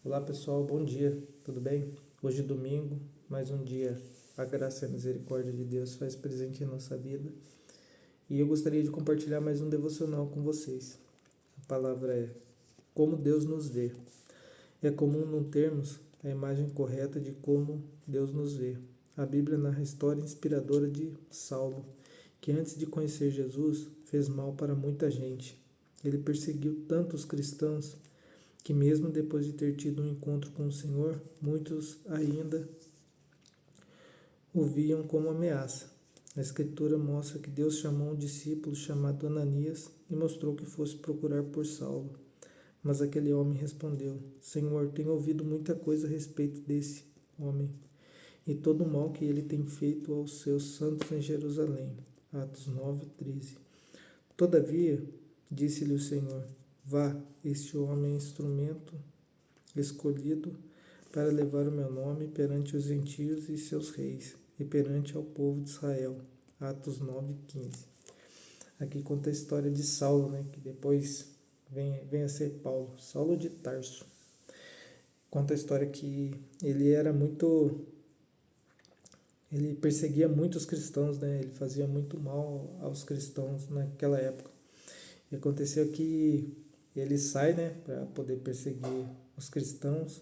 Olá pessoal, bom dia, tudo bem? Hoje é domingo, mais um dia, a graça e a misericórdia de Deus faz presente em nossa vida e eu gostaria de compartilhar mais um devocional com vocês. A palavra é como Deus nos vê. É comum não termos a imagem correta de como Deus nos vê. A Bíblia narra a história inspiradora de Saulo, que antes de conhecer Jesus fez mal para muita gente. Ele perseguiu tanto os cristãos que mesmo depois de ter tido um encontro com o Senhor, muitos ainda o viam como ameaça. A Escritura mostra que Deus chamou um discípulo chamado Ananias e mostrou que fosse procurar por Saulo. Mas aquele homem respondeu: Senhor, tenho ouvido muita coisa a respeito desse homem e todo o mal que ele tem feito aos seus santos em Jerusalém. Atos 9:13. Todavia, disse-lhe o Senhor: Vá, este homem é instrumento escolhido para levar o meu nome perante os gentios e seus reis, e perante ao povo de Israel. Atos 9:15. Aqui conta a história de Saulo, né, que depois vem a ser Paulo, Saulo de Tarso. Conta a história que ele perseguia muitos cristãos, né, ele fazia muito mal aos cristãos naquela época. E aconteceu que ele sai, né, para poder perseguir os cristãos,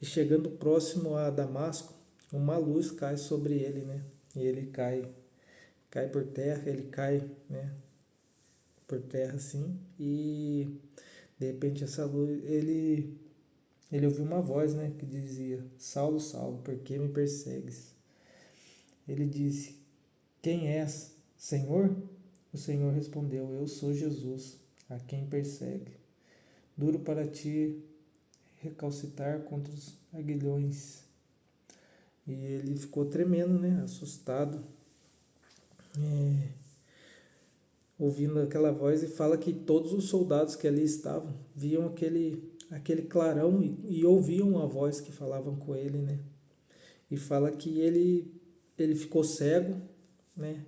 e chegando próximo a Damasco, uma luz cai sobre ele, né? E ele cai por terra, ele cai, né, por terra assim, e de repente essa luz, ele ouviu uma voz, né, que dizia: Saulo, Saulo, por que me persegues? Ele disse: Quem és, Senhor? O Senhor respondeu: Eu sou Jesus, a quem persegue. Duro para ti recalcitar contra os aguilhões. E ele ficou tremendo, né, assustado, ouvindo aquela voz, e fala que todos os soldados que ali estavam viam aquele clarão e ouviam a voz que falavam com ele, né? E fala que ele ficou cego, né?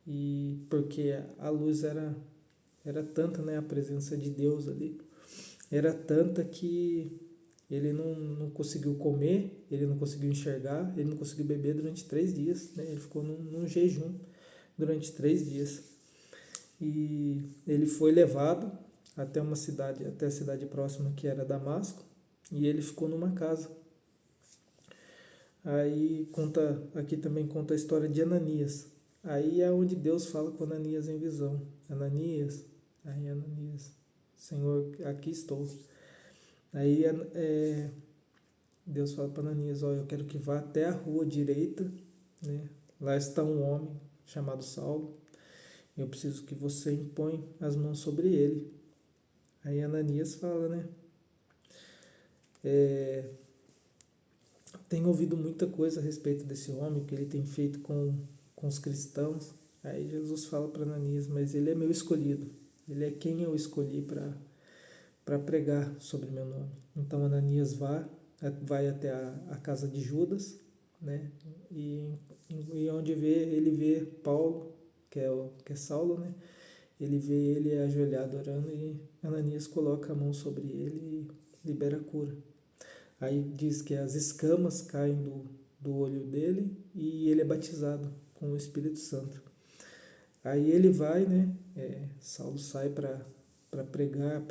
E porque a luz era tanta, né, a presença de Deus ali, era tanta que ele não conseguiu comer, ele não conseguiu enxergar, ele não conseguiu beber durante 3 dias, né? Ele ficou num jejum durante 3 dias. E ele foi levado até a cidade próxima, que era Damasco, e ele ficou numa casa. Aí aqui também conta a história de Ananias. Aí é onde Deus fala com Ananias em visão. Ananias, Senhor, aqui estou. Aí Deus fala para Ananias: eu quero que vá até a rua direita, né? Lá está um homem chamado Saulo. Eu preciso que você impõe as mãos sobre ele. Aí Ananias fala, né? Tenho ouvido muita coisa a respeito desse homem, que ele tem feito com os cristãos. Aí Jesus fala para Ananias: mas ele é meu escolhido. Ele é quem eu escolhi para pregar sobre meu nome. Então Ananias vai até a casa de Judas, né? E onde ele vê Paulo, que é Saulo, né? Ele vê ele ajoelhado orando, e Ananias coloca a mão sobre ele e libera a cura. Aí diz que as escamas caem do olho dele e ele é batizado com o Espírito Santo. Aí ele vai, né? Saulo sai para pregar,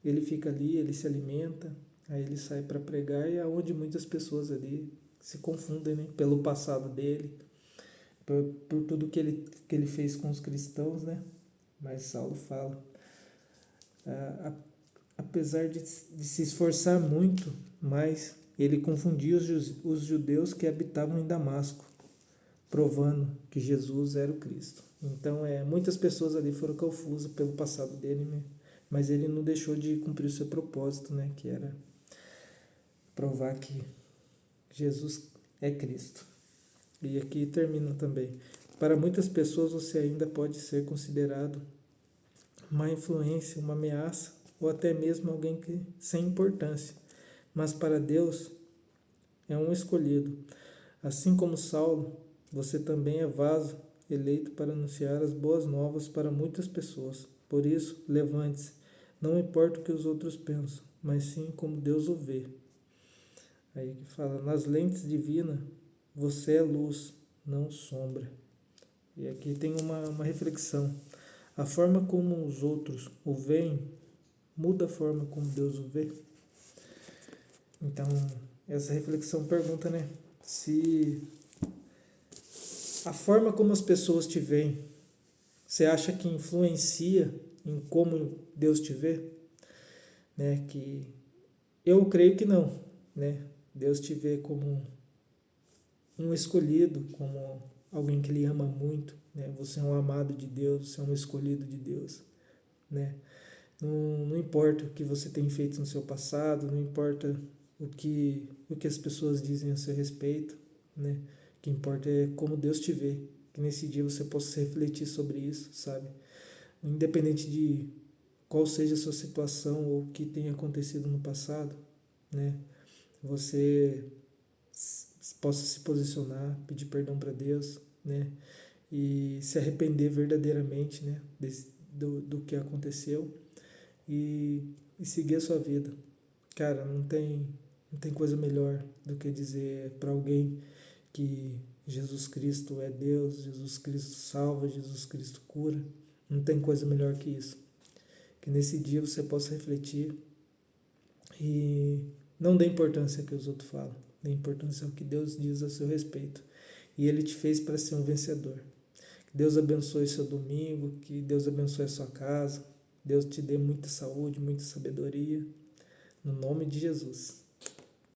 ele fica ali, ele se alimenta, aí ele sai para pregar, e é onde muitas pessoas ali se confundem, né? Pelo passado dele, por tudo que ele fez com os cristãos, né? Mas Saulo fala: apesar de se esforçar muito, mas ele confundia os judeus que habitavam em Damasco, provando que Jesus era o Cristo. Então, muitas pessoas ali foram confusas pelo passado dele, né? Mas ele não deixou de cumprir o seu propósito, né? Que era provar que Jesus é Cristo. E aqui termina também: para muitas pessoas você ainda pode ser considerado uma influência, uma ameaça, ou até mesmo alguém sem importância. Mas para Deus é um escolhido. Assim como Saulo, você também é vaso eleito para anunciar as boas novas para muitas pessoas. Por isso, levante-se. Não importa o que os outros pensam, mas sim como Deus o vê. Aí que fala, nas lentes divinas, você é luz, não sombra. E aqui tem uma reflexão. A forma como os outros o veem muda a forma como Deus o vê. Então, essa reflexão pergunta, né? Se a forma como as pessoas te veem, você acha que influencia em como Deus te vê? Né? Que eu creio que não, né? Deus te vê como um escolhido, como alguém que Ele ama muito, né? Você é um amado de Deus, você é um escolhido de Deus, né? Não importa o que você tem feito no seu passado, não importa o que as pessoas dizem a seu respeito, né? O que importa é como Deus te vê, que nesse dia você possa refletir sobre isso, sabe? Independente de qual seja a sua situação ou o que tenha acontecido no passado, né? Você possa se posicionar, pedir perdão para Deus, né? E se arrepender verdadeiramente, né? Do que aconteceu e seguir a sua vida. Cara, não tem coisa melhor do que dizer para alguém que Jesus Cristo é Deus, Jesus Cristo salva, Jesus Cristo cura. Não tem coisa melhor que isso. Que nesse dia você possa refletir e não dê importância ao que os outros falam, dê importância ao que Deus diz a seu respeito. E Ele te fez para ser um vencedor. Que Deus abençoe seu domingo, que Deus abençoe a sua casa, Deus te dê muita saúde, muita sabedoria, no nome de Jesus.